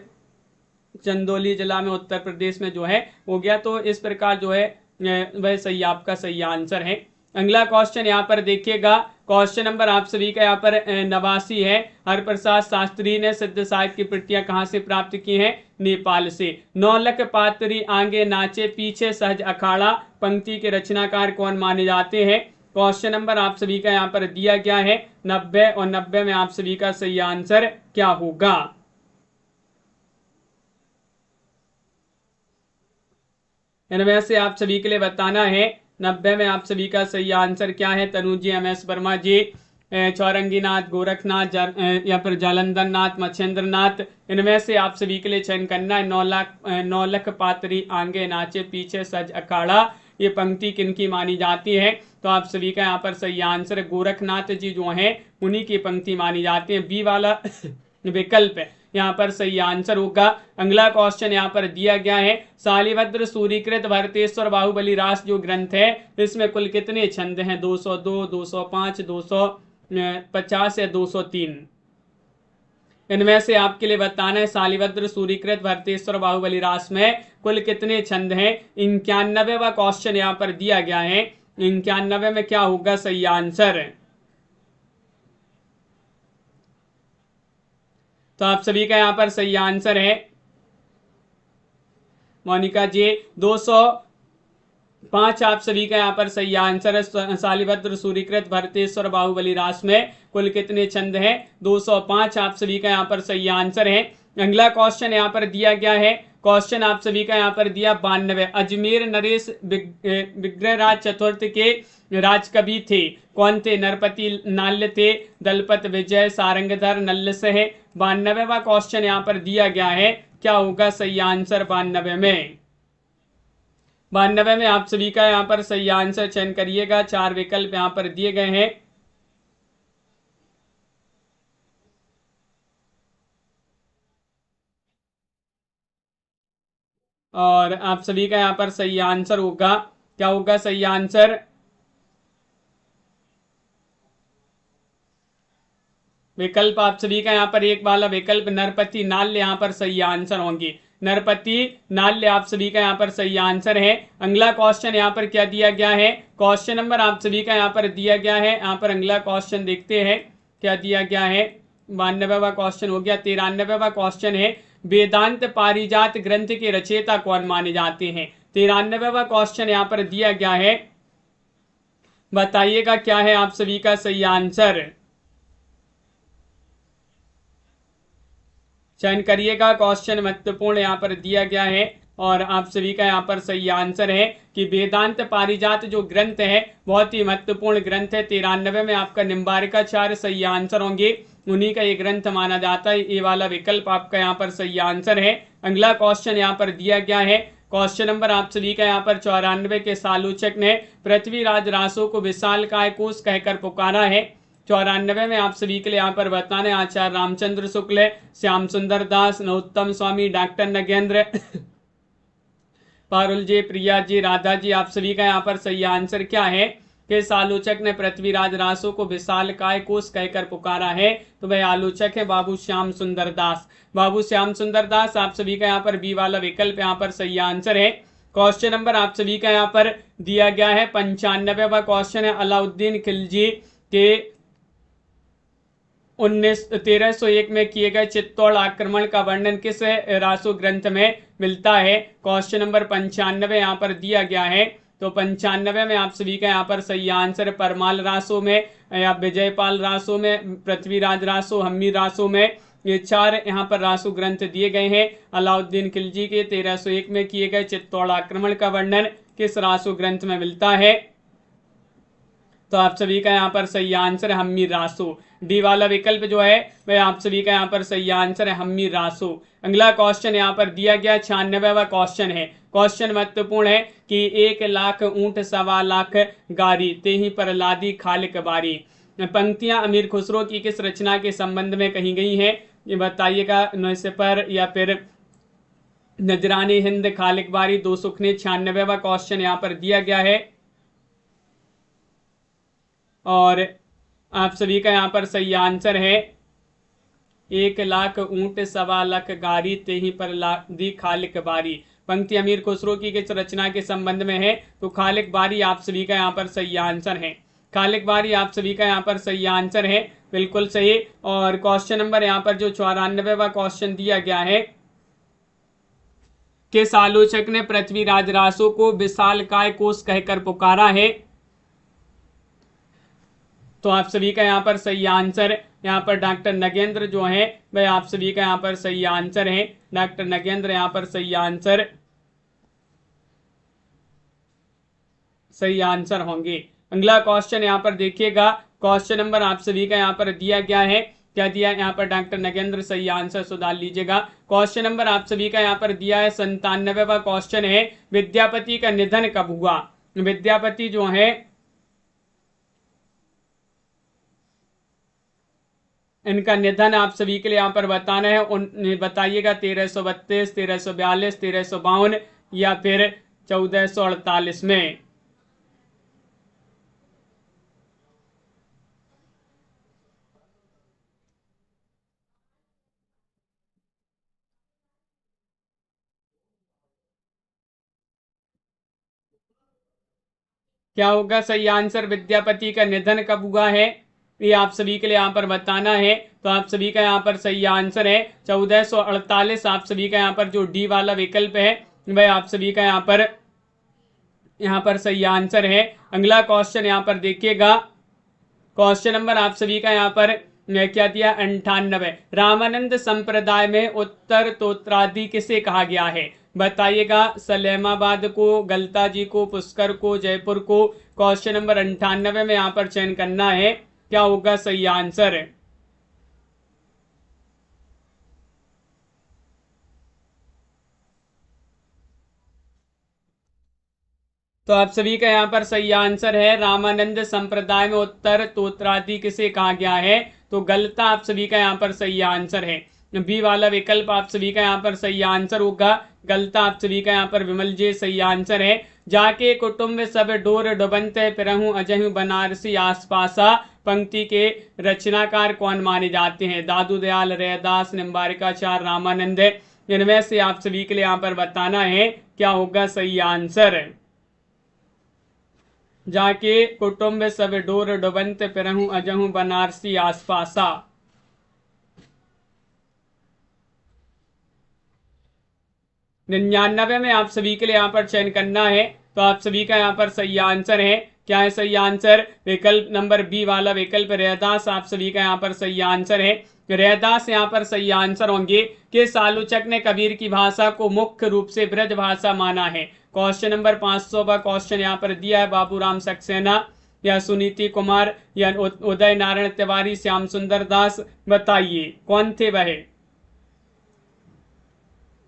चंदौली जिला में उत्तर प्रदेश में जो है हो गया, तो इस प्रकार जो है वह सही आपका सही आंसर है। अगला क्वेश्चन यहाँ पर देखिएगा, क्वेश्चन नंबर आप सभी का यहाँ पर 89 है। हरिप्रसाद शास्त्री ने सिद्ध साहित्य की प्रतियां कहाँ से प्राप्त की हैं, नेपाल से। नौलख पातरी आगे नाचे पीछे सहज अखाड़ा, पंक्ति के रचनाकार कौन माने जाते हैं, क्वेश्चन नंबर आप सभी का यहाँ पर दिया गया है 90, और 90 में आप सभी का सही आंसर क्या होगा। इनमें से आप सभी के लिए बताना है 90 में आप सभी का सही आंसर क्या है। तनुजी, MS वर्मा जी, चौरंगी नाथ, गोरखनाथ, या फिर जालंधर नाथ, मच्छेंद्र नाथ। इनमें से आप सभी के लिए चयन करना है। नौलख पातरी आगे नाचे पीछे सज अखाड़ा, ये पंक्ति किनकी मानी जाती है, तो आप सभी का यहाँ पर सही आंसर गोरखनाथ जी जो हैं उन्हीं की पंक्ति मानी जाती है, बी वाला विकल्प है यहाँ पर सही आंसर होगा। अगला क्वेश्चन यहाँ पर दिया गया है, शालिभद्र सूरीकृत भरतेश्वर बाहुबली रास जो ग्रंथ है इसमें कुल कितने छंद हैं, 202, 205, 250 या 203। इनमें से आपके लिए बताना है शालिभद्र सूरीकृत भरतेश्वर बाहुबली रास में कुल कितने छंद हैं। 91वां क्वेश्चन यहाँ पर दिया गया है, 91 में क्या होगा सही आंसर। तो आप सभी का यहाँ पर सही आंसर है मोनिका जी 205, आप सभी का यहाँ पर सही आंसर है। शालिभद्र सूरीकृत भरतेश्वर बाहुबली रास में कुल कितने छंद हैं, 205, आप सभी का यहाँ पर सही आंसर है। अगला क्वेश्चन यहाँ पर दिया गया है, क्वेश्चन आप सभी का यहाँ पर दिया 92, अजमेर नरेश विग्रहराज चतुर्थ के राजकवि थे, कौन थे, नरपति नाल्य थे, दलपत विजय, सारंगधर, नल्लसह। 92वां क्वेश्चन यहाँ पर दिया गया है, क्या होगा सही आंसर 92 में। 92 में आप सभी का यहाँ पर सही आंसर चयन करिएगा, 4 विकल्प यहाँ पर दिए गए हैं। और आप सभी का यहाँ पर सही आंसर होगा क्या होगा सही आंसर? विकल्प आप सभी का यहाँ पर एक वाला विकल्प नरपति नाल्य यहाँ पर सही आंसर होंगे। नरपति नाल्य आप सभी का यहाँ पर सही आंसर है। अगला क्वेश्चन यहाँ पर क्या दिया गया है? क्वेश्चन नंबर आप सभी का यहाँ पर दिया गया है। यहाँ पर अगला क्वेश्चन देखते हैं क्या दिया गया है। 92वां क्वेश्चन हो गया। 93वां क्वेश्चन है वेदांत पारिजात ग्रंथ के रचयिता कौन माने जाते हैं? 93वां क्वेश्चन यहाँ पर दिया गया है। बताइएगा क्या है आप सभी का सही आंसर? चयन करिएगा। क्वेश्चन महत्वपूर्ण यहाँ पर दिया गया है और आप सभी का यहाँ पर सही आंसर है कि वेदांत पारिजात जो ग्रंथ है बहुत ही महत्वपूर्ण ग्रंथ है। 93 में आपका निम्बारिकाचार्य सही आंसर होंगे, उन्हीं का ये ग्रंथ माना जाता है। ये वाला विकल्प आपका यहाँ पर सही आंसर है। अगला क्वेश्चन यहाँ पर दिया गया है। क्वेश्चन नंबर आप सभी का यहाँ पर 94 के सालोचक ने पृथ्वीराज रासो को विशालकाय कोश कहकर पुकारा है। 94 में आप सभी के लिए यहाँ पर बताने आचार्य रामचंद्र शुक्ल, श्याम सुंदर दास, नरोत्तम स्वामी, डॉक्टर नगेंद्र, पारुल जी, प्रिया जी, राधा जी, आप सभी का यहाँ पर सही आंसर क्या है? किस आलोचक ने पृथ्वीराज रासो को विशालकाय कोश कहकर पुकारा है? तो वह आलोचक है बाबू श्याम सुंदर दास। बाबू श्याम सुंदर दास आप सभी का यहाँ पर बी वाला विकल्प यहाँ पर सही आंसर है। क्वेश्चन नंबर आप सभी का यहाँ पर दिया गया है। 95वां क्वेश्चन है अलाउद्दीन खिलजी के 1301 में किए गए चित्तौड़ आक्रमण का वर्णन किस रासो ग्रंथ में मिलता है? क्वेश्चन नंबर 95 यहाँ पर दिया गया है। तो 95 में आप सभी का यहाँ पर सही आंसर परमाल रासो में या विजयपाल रासो में, पृथ्वीराज रासो, हम्मी रासो में, ये 4 यहाँ पर रासो ग्रंथ दिए गए हैं। अलाउद्दीन खिलजी के 1301 में किए गए चित्तौड़ आक्रमण का वर्णन किस रासो ग्रंथ में मिलता है? तो आप सभी का यहाँ पर सही आंसर है हम्मी रासो। डी वाला विकल्प जो है वह आप सभी का यहाँ पर सही आंसर है हम्मी रासो। अगला क्वेश्चन यहाँ पर दिया गया 96वां क्वेश्चन है। क्वेश्चन महत्वपूर्ण है कि 1 लाख ऊंट 1.25 लाख गारी ते ही पर लादी खालिक बारी। पंक्तियां अमीर खुसरो की किस रचना के संबंध में कही गई हैं? ये बताइएगा। न्यूज़पेपर या फिर नजरानी हिंद, खालिक बारी, दो सुखने। 96वां क्वेश्चन यहाँ पर दिया गया है और आप सभी का यहाँ पर सही आंसर है 1 लाख ऊंट 1.25 लाख गारी ते ही पर लादी खालिक बारी। पंक्ति अमीर खुसरो की किस रचना के संबंध में है? तो खालिक बारी आप सभी का यहाँ पर सही आंसर है। खालिक बारी आप सभी का यहाँ पर सही आंसर है, बिल्कुल सही। और क्वेश्चन नंबर यहाँ पर जो 94वां क्वेश्चन दिया गया है, किस आलोचक ने पृथ्वीराज रासो को विशालकाय कोश कहकर पुकारा है? तो आप सभी का यहाँ पर सही आंसर यहाँ पर डॉक्टर नगेंद्र जो है वह आप सभी का यहाँ पर सही आंसर है। डॉक्टर नगेंद्र यहाँ पर सही आंसर होंगे। अगला क्वेश्चन यहाँ पर देखिएगा। क्वेश्चन नंबर आप सभी का यहाँ पर दिया गया है। क्या दिया यहाँ पर? डॉक्टर नगेंद्र सही आंसर सुधार लीजिएगा। क्वेश्चन नंबर आप सभी का यहाँ पर दिया है 97वां क्वेश्चन है विद्यापति का निधन कब हुआ? विद्यापति जो है इनका निधन आप सभी के लिए यहाँ पर बताना है। बताइएगा 1332, 1342, 1352 या फिर 1448 में। क्या होगा सही आंसर? विद्यापति का निधन कब हुआ है ये आप सभी के लिए यहाँ पर बताना है। तो आप सभी का यहाँ पर सही आंसर है 1448। आप सभी का यहाँ पर जो डी वाला विकल्प है वह आप सभी का यहाँ पर सही आंसर है। अगला क्वेश्चन यहाँ पर देखिएगा। क्वेश्चन नंबर आप सभी का यहाँ पर क्या दिया? 98। रामानंद संप्रदाय में उत्तर तोत्रादि किसे कहा गया है? बताइएगा। सलेमाबाद को, गलता जी को, पुष्कर को, जयपुर को। क्वेश्चन नंबर 98 में यहाँ पर चयन करना है। क्या होगा सही आंसर? तो आप सभी का यहाँ पर सही आंसर है रामानंद संप्रदाय में उत्तर तोत्रादि किसे कहा गया है? तो गलता आप सभी का यहाँ पर सही आंसर है। बी वाला विकल्प आप सभी का यहाँ पर सही आंसर होगा। गलता आप सभी का यहाँ पर विमल जी सही आंसर है। जाके कुटुंब सब डोर डुबंते फिरहूं अजहूं बनारसी आसपासा, पंक्ति के रचनाकार कौन माने जाते हैं? दादू दयाल, रैदास, निम्बारिकाचार्य, रामानंद। इनमें से आप सभी के लिए यहाँ पर बताना है क्या होगा सही आंसर। जाके कुटुंब सब डोर डुबंत फिरहूं अजहूं बनारसी आसपासा। 99 में आप सभी के लिए यहाँ पर चयन करना है, तो आप सभी का यहाँ पर सही आंसर है। क्या है सही आंसर? विकल्प नंबर बी वाला विकल्प रैदास आप सभी का यहाँ पर सही आंसर है। रैदास यहाँ पर सही आंसर होंगे। किस आलोचक ने कबीर की भाषा को मुख्य रूप से ब्रज भाषा माना है? क्वेश्चन नंबर 500 का क्वेश्चन यहाँ पर दिया है। बाबूराम सक्सेना या सुनीति कुमार या उदय नारायण तिवारी, श्याम सुंदर दास, बताइए कौन थे वह?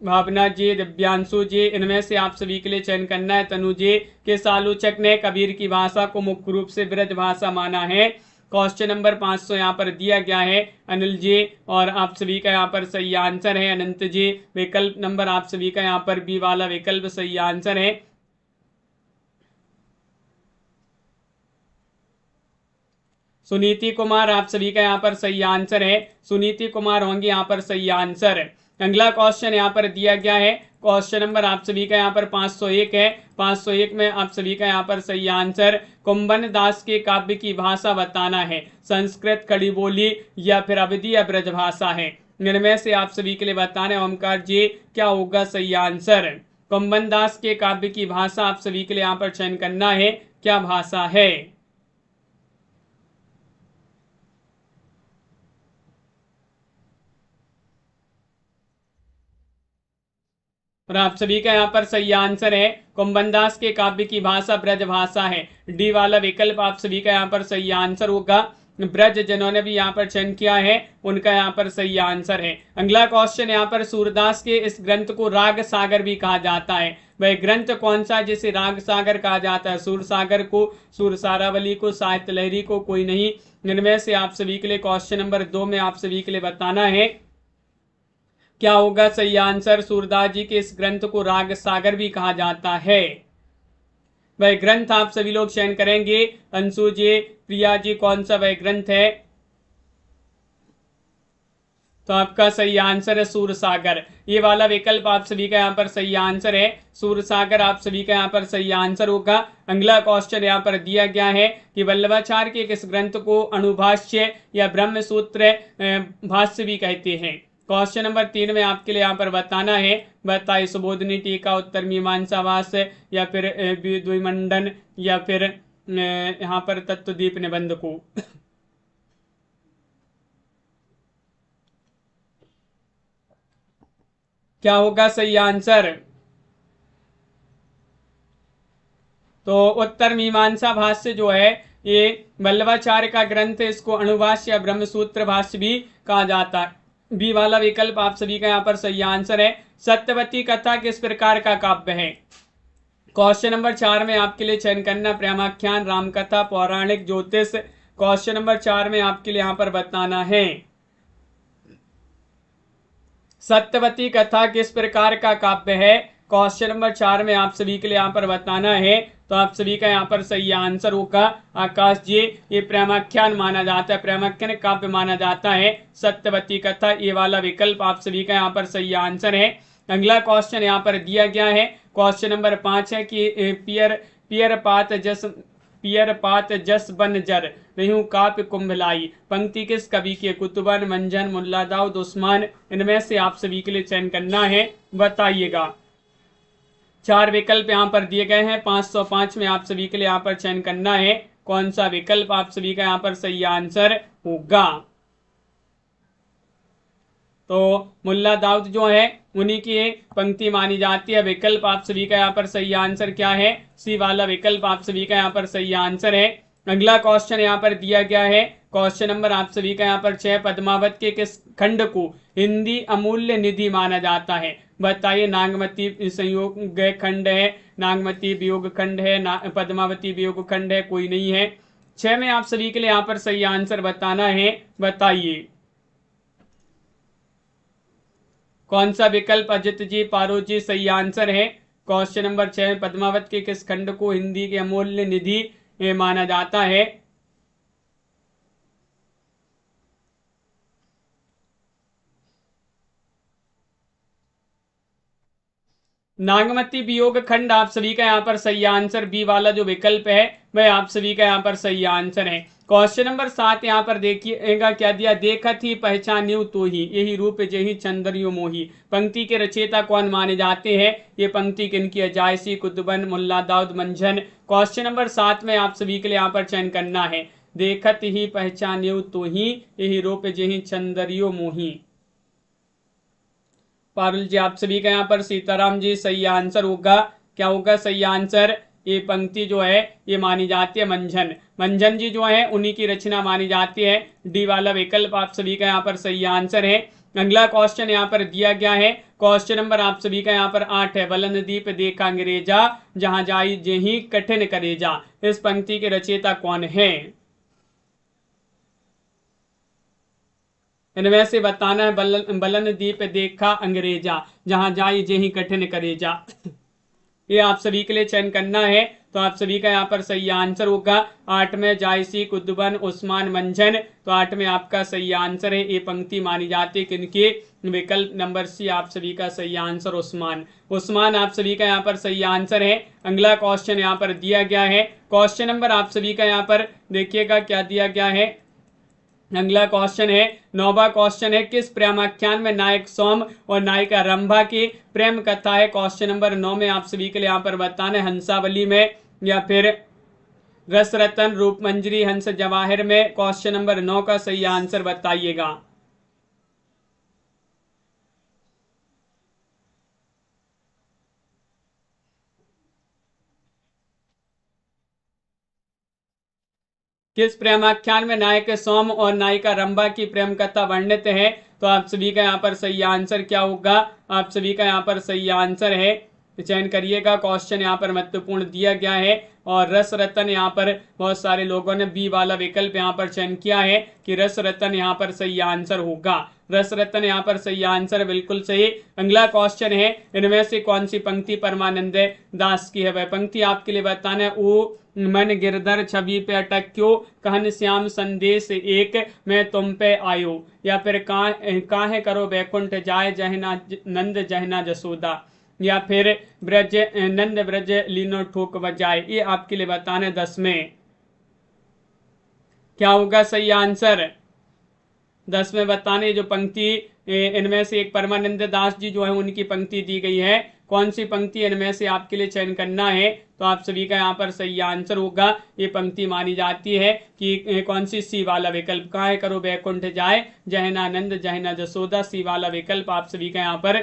भावना जी, दिव्यांशु जी, इनमें से आप सभी के लिए चयन करना है। तनु जी, किस आलोचक ने कबीर की भाषा को मुख्य रूप से ब्रज भाषा माना है? क्वेश्चन नंबर 500 यहाँ पर दिया गया है। अनिल जी, और आप सभी का यहाँ पर सही आंसर है। अनंत जी, विकल्प नंबर आप सभी का यहाँ पर बी वाला विकल्प सही आंसर है। सुनीति कुमार आप सभी का यहाँ पर सही आंसर है। सुनीति कुमार होंगे यहाँ पर सही आंसर। अगला क्वेश्चन यहाँ पर दिया गया है। क्वेश्चन नंबर आप सभी का यहाँ पर 501 है। 501 में आप सभी का यहाँ पर सही आंसर कुंभन दास के काव्य की भाषा बताना है। संस्कृत, खड़ी बोली या फिर अवधी या ब्रज भाषा है? इनमें से आप सभी के लिए बताना है। ओमकार जी, क्या होगा सही आंसर? कुंभन दास के काव्य की भाषा आप सभी के लिए यहाँ पर चयन करना है। क्या भाषा है? और आप सभी का यहाँ पर सही आंसर है कुंभनदास के काव्य की भाषा ब्रज भाषा है। डी वाला विकल्प आप सभी का यहाँ पर सही आंसर होगा। ब्रज जिन्होंने भी यहाँ पर चयन किया है उनका यहाँ पर सही आंसर है। अगला क्वेश्चन यहाँ पर सूरदास के इस ग्रंथ को राग सागर भी कहा जाता है। वह ग्रंथ कौन सा जिसे राग सागर कहा जाता है? सूर सागर को, सूर सारावली को, साहित्य लहरी को, कोई नहीं। इनमें से आप सभी के लिए क्वेश्चन नंबर 2 में आप सभी के लिए बताना है क्या होगा सही आंसर। सूरदास जी के इस ग्रंथ को राग सागर भी कहा जाता है। वह ग्रंथ आप सभी लोग चयन करेंगे। अंशु जी, प्रिया जी, कौन सा वह ग्रंथ है? तो आपका सही आंसर है सूर सागर। ये वाला विकल्प आप सभी का यहाँ पर सही आंसर है। सूर सागर आप सभी का यहाँ पर सही आंसर होगा। अगला क्वेश्चन यहाँ पर दिया गया है कि वल्लभाचार्य के किस ग्रंथ को अणुभाष्य या ब्रह्म सूत्र भाष्य भी कहते हैं? क्वेश्चन नंबर 3 में आपके लिए यहाँ पर बताना है। बताइए। सुबोधनी टीका, उत्तर मीमांसा भाष्य या फिर द्विमंडन या फिर यहाँ पर तत्वदीप निबंध को। क्या होगा सही आंसर? तो उत्तर मीमांसा भाष्य जो है ये वल्लभाचार्य का ग्रंथ है। इसको अणुभाष्य या ब्रह्मसूत्र भाष्य भी कहा जाता है। बी वाला विकल्प आप सभी का यहाँ पर सही आंसर है। सत्यवती कथा किस प्रकार का काव्य है? क्वेश्चन नंबर 4 में आपके लिए चयन करना प्रेमाख्यान, रामकथा, पौराणिक, ज्योतिष। क्वेश्चन नंबर 4 में आपके लिए यहाँ पर बताना है सत्यवती कथा किस प्रकार का काव्य है। क्वेश्चन नंबर 4 में आप सभी के लिए यहाँ पर बताना है। तो आप सभी का यहाँ पर सही आंसर होगा आकाश जी, ये प्रेमाख्यान माना जाता है, प्रेमाख्यान काव्य माना जाता है सत्यवती कथा। ये वाला विकल्प आप सभी का यहाँ पर सही आंसर है। अगला क्वेश्चन यहाँ पर दिया गया है। क्वेश्चन नंबर 5 है कि पियर पात जस बन जर रहूं काप कुंभलाई, पंक्ति किस कवि के? कुतुबन, मंजन, मुल्ला दाऊद, उस्मान। इनमें से आप सभी के लिए चयन करना है, बताइएगा। 4 विकल्प यहाँ पर दिए गए हैं। 505 में आप सभी के लिए यहाँ पर चयन करना है कौन सा विकल्प आप सभी का यहाँ पर सही आंसर होगा। तो मुल्ला दाऊद जो है उन्हीं की पंक्ति मानी जाती है। विकल्प आप सभी का यहाँ पर सही आंसर क्या है? सी वाला विकल्प आप सभी का यहाँ पर सही आंसर है। अगला क्वेश्चन यहाँ पर दिया गया है। क्वेश्चन नंबर आप सभी का यहाँ पर 6, पद्मावत के किस खंड को हिंदी अमूल्य निधि माना जाता है? बताइए। नागमती संयोग खंड है, नागमती वियोग खंड है, पद्मावती वियोग खंड है, कोई नहीं है। 6 में आप सभी के लिए यहाँ पर सही आंसर बताना है, बताइए। कौन सा विकल्प अजित जी पारो जी सही आंसर है। क्वेश्चन नंबर 6, पद्मावत के किस खंड को हिंदी की अमूल्य निधि माना जाता है। नागमती वियोग खंड आप सभी का यहाँ पर सही आंसर, बी वाला जो विकल्प है वह आप सभी का यहाँ पर सही आंसर है। क्वेश्चन नंबर 7 यहाँ पर देखिएगा क्या दिया, देखत ही पहचान्यू तो ही, यही रूप जेहि चंदरियो मोही। पंक्ति के रचयिता कौन माने जाते हैं। ये पंक्ति किनकी है, जायसी, कुतुबन, मुल्ला दाऊद मंझन। क्वेश्चन नंबर 7 में आप सभी के लिए यहाँ पर चयन करना है, देखत ही पहचान्यू तो ही, यही रूप जेहि चंदरियो मोही। पारुल जी आप सभी का यहाँ पर सीताराम जी सही आंसर होगा, क्या होगा सही आंसर। ये पंक्ति जो है ये मानी जाती है मंझन, मंझन जी जो है उन्हीं की रचना मानी जाती है। डी वाला विकल्प आप सभी का यहाँ पर सही आंसर है। अगला क्वेश्चन यहाँ पर दिया गया है, क्वेश्चन नंबर आप सभी का यहाँ पर 8 है, बलन दीप देखा अंग्रेजा, जहां जाई जेही कठिन करेजा। इस पंक्ति के रचयिता कौन है। इनमें से बताना है, बलन दीप देखा अंग्रेजा, जहां जाई जेही कठिन करेजा। ये आप सभी के लिए चयन करना है, तो आप सभी का यहाँ पर सही आंसर होगा 8 में जायसी, कुतुबन, उस्मान, मंझन। तो 8 में आपका सही आंसर है। ये पंक्ति मानी जाती है किनके, विकल्प नंबर सी आप सभी का सही आंसर उस्मान, उस्मान आप सभी का यहाँ पर सही आंसर है। अगला क्वेश्चन यहाँ पर दिया गया है, क्वेश्चन नंबर आप सभी का यहाँ पर देखिएगा क्या दिया गया है। अगला क्वेश्चन है, 9वां क्वेश्चन है, किस प्रेमाख्यान में नायक सोम और नायिका रंभा की प्रेम कथा है। क्वेश्चन नंबर 9 में आप सभी के लिए यहाँ पर बताना है, हंसावली में या फिर रस रतन, रूप मंजरी, हंस जवाहिर में। क्वेश्चन नंबर 9 का सही आंसर बताइएगा। किस प्रेमाख्यान में नायक सोम और नायिका रंभा की प्रेम कथा वर्णित है। तो आप सभी का यहाँ पर सही आंसर क्या होगा, आप सभी का यहाँ पर सही आंसर है, चयन करिएगा। क्वेश्चन यहाँ पर महत्वपूर्ण दिया गया है। और रस रतन यहाँ पर बहुत सारे लोगों ने बी वाला विकल्प यहाँ पर चयन किया है कि रस रतन यहाँ पर सही आंसर होगा, रस रतन यहाँ पर सही आंसर, बिल्कुल सही। अगला क्वेश्चन है, इनमें से कौन सी पंक्ति परमानंद दास की है। वह पंक्ति आपके लिए बताना है, ओ मन गिरधर छवि पे अटक क्यों, कहन श्याम संदेश एक मैं तुम पे आयो, या फिर काहे करो बैकुंठ जाए, जहना नंद जहना जसोदा, या फिर ब्रज नंद ब्रज लीनो ठोक बजाए। ये आपके लिए बताना है 10 में क्या होगा सही आंसर। 10 में बताने जो पंक्ति इनमें से एक परमानंद दास जी जो है उनकी पंक्ति दी गई है, कौन सी पंक्ति इनमें से आपके लिए चयन करना है। तो आप सभी का यहाँ पर सही आंसर होगा, ये पंक्ति मानी जाती है कि कौन सी, सी वाला विकल्प, काहे करो बैकुंठ जाए, जहनानंद जहना जसोदा, सी वाला विकल्प आप सभी का यहाँ पर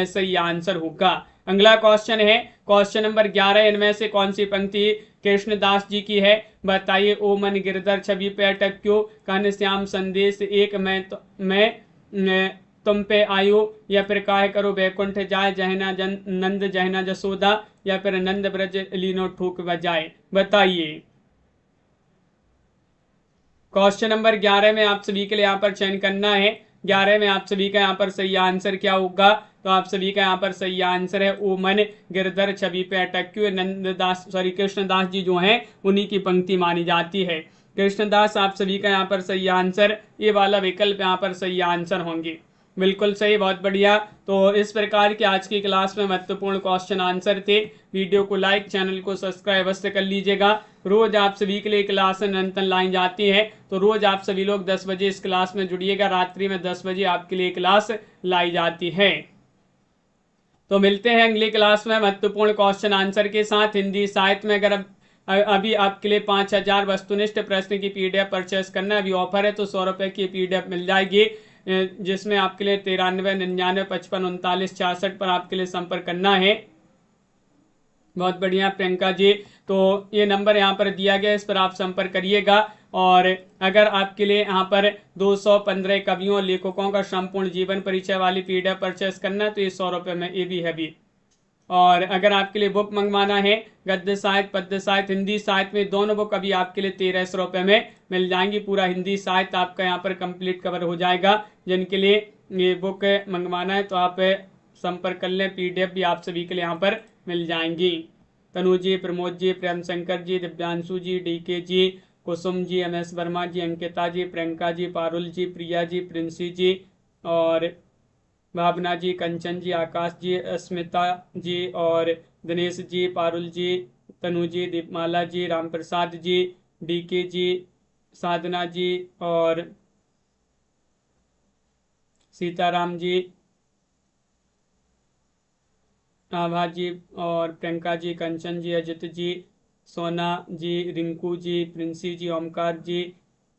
सही आंसर होगा। अगला क्वेश्चन है, क्वेश्चन नंबर 11, इनमें से कौन सी पंक्ति कृष्णदास जी की है, बताइए। ओ मन गिरधर छवि पे अटक क्यों, कहन श्याम संदेश एक मैं तुम पे आयो, या फिर काहे करो बैकुंठ जाए, जहना नंद जहना जसोदा, या फिर नंद ब्रज लीनो ठोक बजाए। बताइए। क्वेश्चन नंबर 11 में आप सभी के लिए यहाँ पर चयन करना है, 11 में आप सभी का यहाँ पर सही आंसर क्या होगा। तो आप सभी का यहाँ पर सही आंसर है, ओ मन गिरधर छवि पे अटक क्यों, कृष्णदास जी जो हैं उन्हीं की पंक्ति मानी जाती है। कृष्णदास आप सभी का यहाँ पर सही आंसर, ये वाला विकल्प यहाँ पर सही आंसर होंगे, बिल्कुल सही, बहुत बढ़िया। तो इस प्रकार की आज की क्लास में महत्वपूर्ण क्वेश्चन आंसर थे। वीडियो को लाइक, चैनल को सब्सक्राइब अवश्य कर लीजिएगा। रोज आप सभी के लिए क्लास निरंतर लाई जाती है, तो रोज आप सभी लोग 10 बजे इस क्लास में जुड़िएगा। रात्रि में 10 बजे आपके लिए क्लास लाई जाती है। तो मिलते हैं अगली क्लास में महत्वपूर्ण क्वेश्चन आंसर के साथ। हिंदी साहित्य में अगर अभी आपके लिए 5000 वस्तुनिष्ठ प्रश्न की PDF परचेस करना है, अभी ऑफर है, तो 100 रुपये की PDF मिल जाएगी, जिसमें आपके लिए 93 99 55 39 66 पर आपके लिए संपर्क करना है। बहुत बढ़िया प्रियंका जी, तो ये नंबर यहाँ पर दिया गया, इस पर आप संपर्क करिएगा। और अगर आपके लिए यहाँ पर 215 कवियों और लेखकों का संपूर्ण जीवन परिचय वाली PDF परचेस करना है, तो ये 100 रुपये में ये भी है भी। और अगर आपके लिए बुक मंगवाना है, गद्य साहित्य, पद्य साहित्य, हिंदी साहित्य में दोनों बुक अभी आपके लिए 1300 रुपये में मिल जाएंगी। पूरा हिंदी साहित्य आपका यहाँ पर कंप्लीट कवर हो जाएगा, जिनके लिए ये बुक मंगवाना है तो आप संपर्क कर लें। PDF भी आप सभी के लिए यहाँ पर मिल जाएंगी। तनु जी, प्रमोद जी, प्रेम शंकर जी, दिव्यांशु जी, DK जी, कुसुम जी, MS वर्मा जी, अंकिता जी, प्रियंका जी, पारुल जी, प्रिया जी, प्रिंसी जी और भावना जी, कंचन जी, आकाश जी, अस्मिता जी और दिनेश जी, पारुल जी, तनु जी, दीपमाला जी, रामप्रसाद जी, DK जी, साधना जी और सीताराम जी, आभा जी और प्रियंका जी, कंचन जी, अजित जी, सोना जी, रिंकू जी, प्रिंसी जी, ओमकार जी,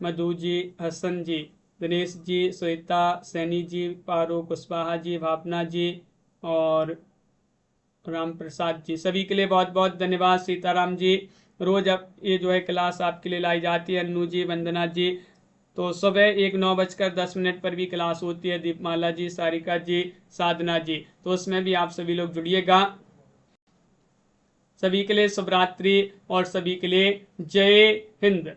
मधु जी, हसन जी, दिनेश जी, श्वेता, सैनी जी, पारो, कुशवाहा जी, भावना जी और राम प्रसाद जी, सभी के लिए बहुत बहुत धन्यवाद। सीताराम जी, रोज अब ये जो है क्लास आपके लिए लाई जाती है। अन्नू जी, वंदना जी, तो सुबह 9:10 पर भी क्लास होती है। दीपमाला जी, सारिका जी, साधना जी, तो उसमें भी आप सभी लोग जुड़िएगा। सभी के लिए शुभ रात्रि और सभी के लिए जय हिंद।